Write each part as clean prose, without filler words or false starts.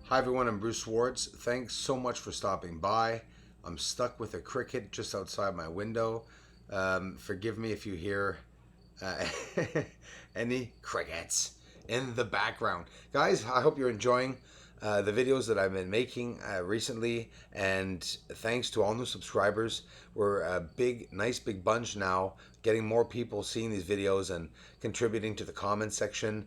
Hi everyone, I'm Bruce Swartz. Thanks so much for stopping by. I'm stuck with a cricket just outside my window. Forgive me if you hear uh, any crickets in the background. Guys, I hope you're enjoying the videos that I've been making recently, and thanks to all new subscribers. We're a nice big bunch now, getting more people seeing these videos and contributing to the comment section.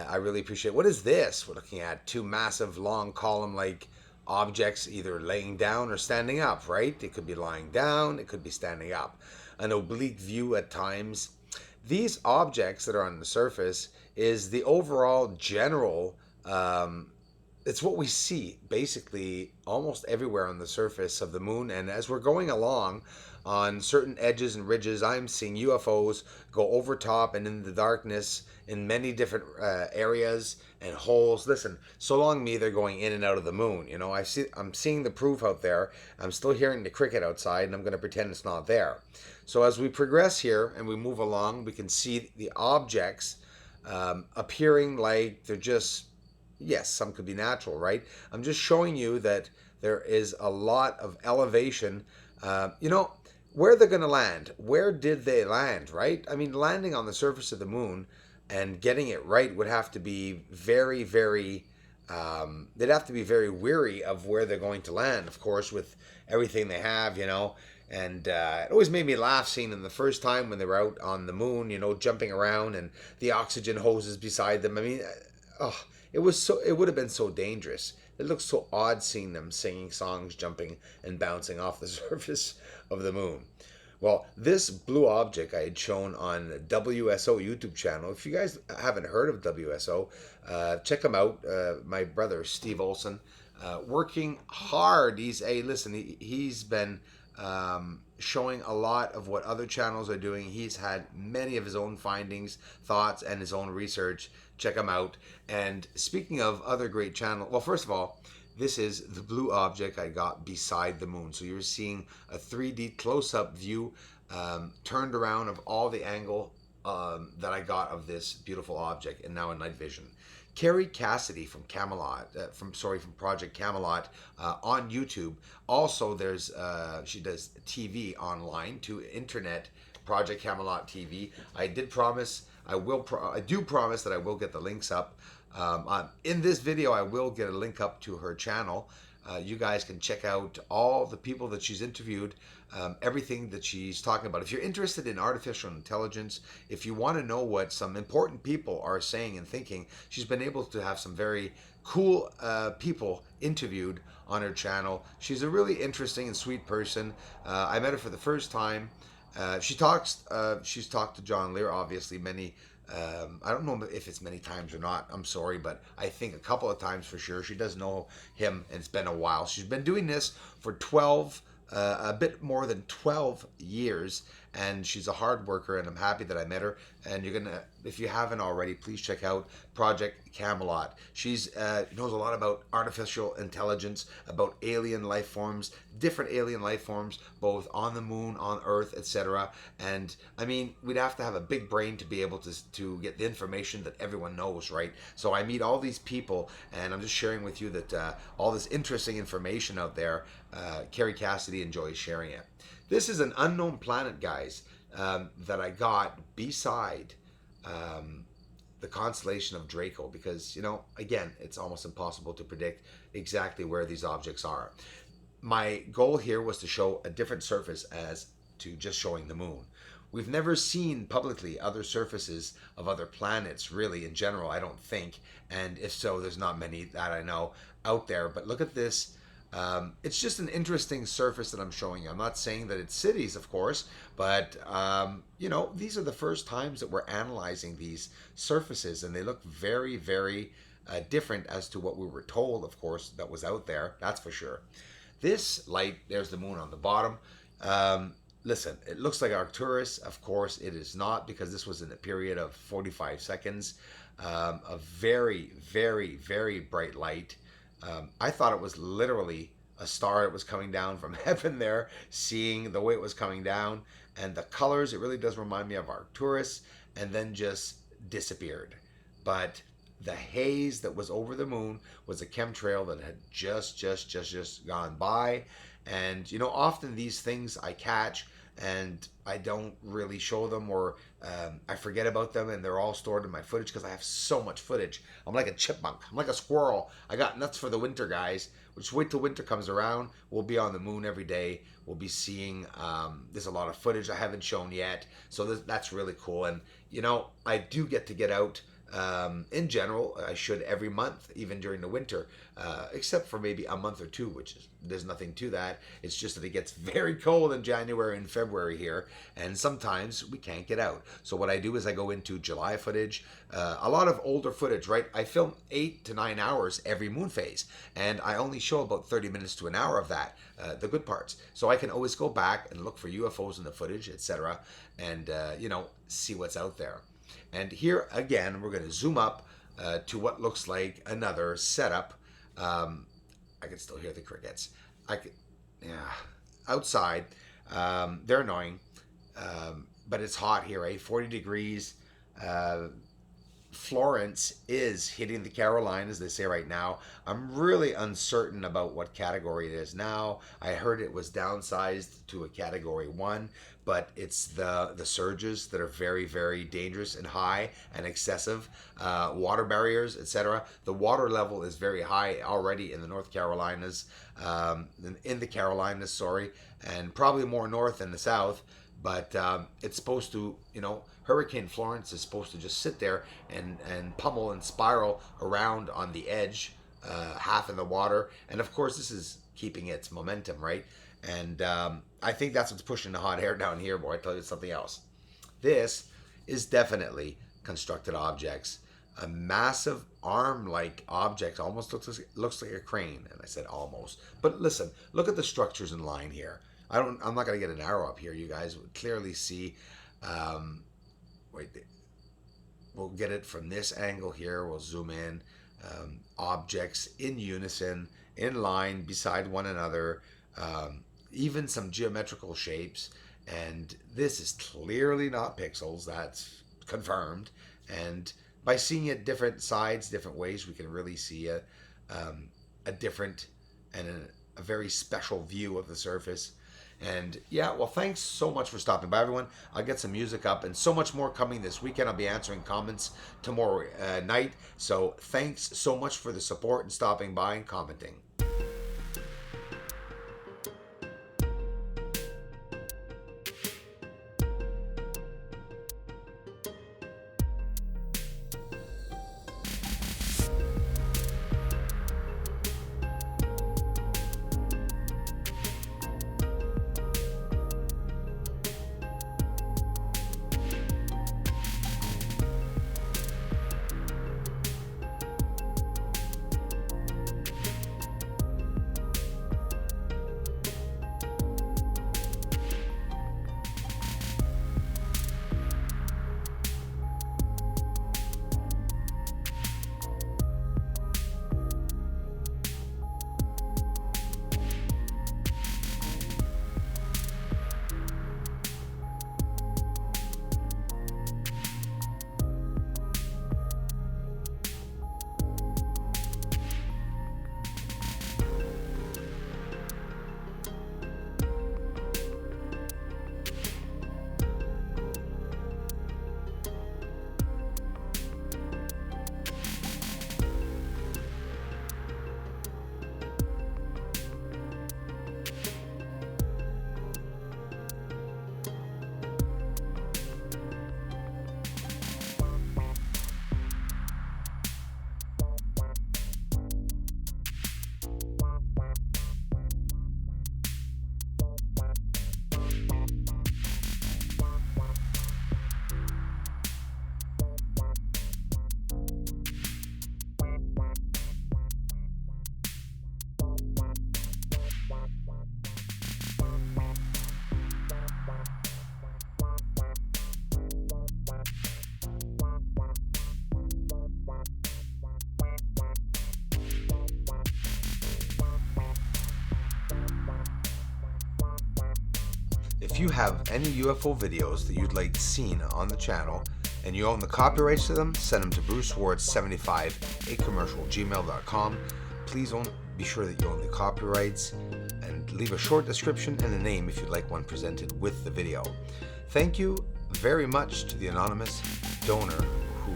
I really appreciate it. What is this? We're looking at two massive, long column like objects either laying down or standing up, right? It could be lying down, it could be standing up. An oblique view at times. These objects that are on the surface is the overall general it's what we see basically almost everywhere on the surface of the moon. And as we're going along on certain edges and ridges, I'm seeing UFOs go over top and in the darkness in many different areas and holes. Listen, so long me, they're going in and out of the moon. You know, I'm seeing the proof out there. I'm still hearing the cricket outside, and I'm going to pretend it's not there. So as we progress here and we move along, we can see the objects appearing like they're just, yes, some could be natural, right? I'm just showing you that there is a lot of elevation. You know, where they're going to land. Where did they land, right? I mean, landing on the surface of the moon and getting it right would have to be very, very. They'd have to be very weary of where they're going to land, of course, with everything they have, you know. And it always made me laugh seeing them the first time when they were out on the moon, you know, jumping around and the oxygen hoses beside them. I mean, oh, it would have been so dangerous. It looks so odd seeing them singing songs, jumping and bouncing off the surface of the moon. Well, this blue object I had shown on WSO YouTube channel. If you guys haven't heard of WSO, check them out. My brother Steve Olson, working hard. He's been showing a lot of what other channels are doing. He's had many of his own findings, thoughts, and his own research. Check him out. And speaking of other great channels, well, first of all, this is the blue object I got beside the moon. So you're seeing a 3D close-up view turned around of all the angle that I got of this beautiful object, and now in night vision. Carrie Cassidy from from Project Camelot on YouTube. Also, she does TV online to internet. Project Camelot TV. I did promise I do promise that I will get the links up. In this video, I will get a link up to her channel. You guys can check out all the people that she's interviewed, everything that she's talking about. If you're interested in artificial intelligence, if you want to know what some important people are saying and thinking, she's been able to have some very cool people interviewed on her channel. She's a really interesting and sweet person. I met her for the first time. She's talked to John Lear, obviously, many. I don't know if it's many times or not. I'm sorry, but I think a couple of times for sure. She does know him, and it's been a while. She's been doing this for a bit more than 12 years, and she's a hard worker, and I'm happy that I met her. And if you haven't already, please check out Project Camelot. She's knows a lot about artificial intelligence, about alien life forms, different alien life forms, both on the moon, on Earth, etc. And I mean, we'd have to have a big brain to be able to get the information that everyone knows, right? So I meet all these people, and I'm just sharing with you that all this interesting information out there. Carrie Cassidy enjoys sharing it. This is an unknown planet, guys, that I got beside the constellation of Draco, because, you know, again, it's almost impossible to predict exactly where these objects are. My goal here was to show a different surface as to just showing the moon. We've never seen publicly other surfaces of other planets, really, in general, I don't think. And if so, there's not many that I know out there. But look at this. It's just an interesting surface that I'm showing you. I'm not saying that it's cities, of course, but you know, these are the first times that we're analyzing these surfaces, and they look very, very different as to what we were told, of course, that was out there. That's for sure. This light, there's the moon on the bottom. Listen, it looks like Arcturus. Of course, it is not, because this was in a period of 45 seconds. A very, very, very bright light. I thought it was literally a star that was coming down from heaven there, seeing the way it was coming down. And the colors, it really does remind me of Arcturus, and then just disappeared. But the haze that was over the moon was a chemtrail that had just gone by. And often these things I catch and I don't really show them, or I forget about them, and they're all stored in my footage because I have so much footage. I'm like a chipmunk. I'm like a squirrel. I got nuts for the winter, guys. Just wait till winter comes around. We'll be on the moon every day. We'll be seeing. There's a lot of footage I haven't shown yet, so that's really cool. And I do get out. In general, I should every month, even during the winter, except for maybe a month or two, which there's nothing to that. It's just that it gets very cold in January and February here, and sometimes we can't get out. So what I do is I go into July footage, a lot of older footage, right? I film 8 to 9 hours every moon phase, and I only show about 30 minutes to an hour of that, the good parts. So I can always go back and look for UFOs in the footage, etc., and see what's out there. And here again, we're going to zoom up to what looks like another setup. I can still hear the crickets. Outside, they're annoying, but it's hot here, right? 40 degrees. Florence is hitting the Carolinas, they say right now. I'm really uncertain about what category it is now. I heard it was downsized to a category 1, but it's the surges that are very, very dangerous and high and excessive. Water barriers, etc. The water level is very high already in the North Carolinas, in the Carolinas, sorry, and probably more north than the south. But it's supposed to, Hurricane Florence is supposed to just sit there and pummel and spiral around on the edge, half in the water. And of course, this is keeping its momentum, right? And I think that's what's pushing the hot air down here, boy. I tell you something else. This is definitely constructed objects. A massive arm-like object, almost looks like a crane. And I said almost. But listen, look at the structures in line here. I'm not going to get an arrow up here. You guys would clearly see. We'll get it from this angle here. We'll zoom in. Objects in unison, in line, beside one another. Even some geometrical shapes. And this is clearly not pixels. That's confirmed. And by seeing it different sides, different ways, we can really see a different and a very special view of the surface. And yeah, well, thanks so much for stopping by, everyone. I'll get some music up and so much more coming this weekend. I'll be answering comments tomorrow night. So thanks so much for the support and stopping by and commenting. If you have any UFO videos that you'd like seen on the channel, and you own the copyrights to them, send them to brucewards75@commercialgmail.com. Please be sure that you own the copyrights, and leave a short description and a name if you'd like one presented with the video. Thank you very much to the anonymous donor who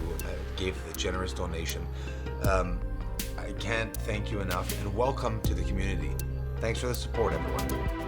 gave the generous donation. I can't thank you enough, and welcome to the community. Thanks for the support, everyone.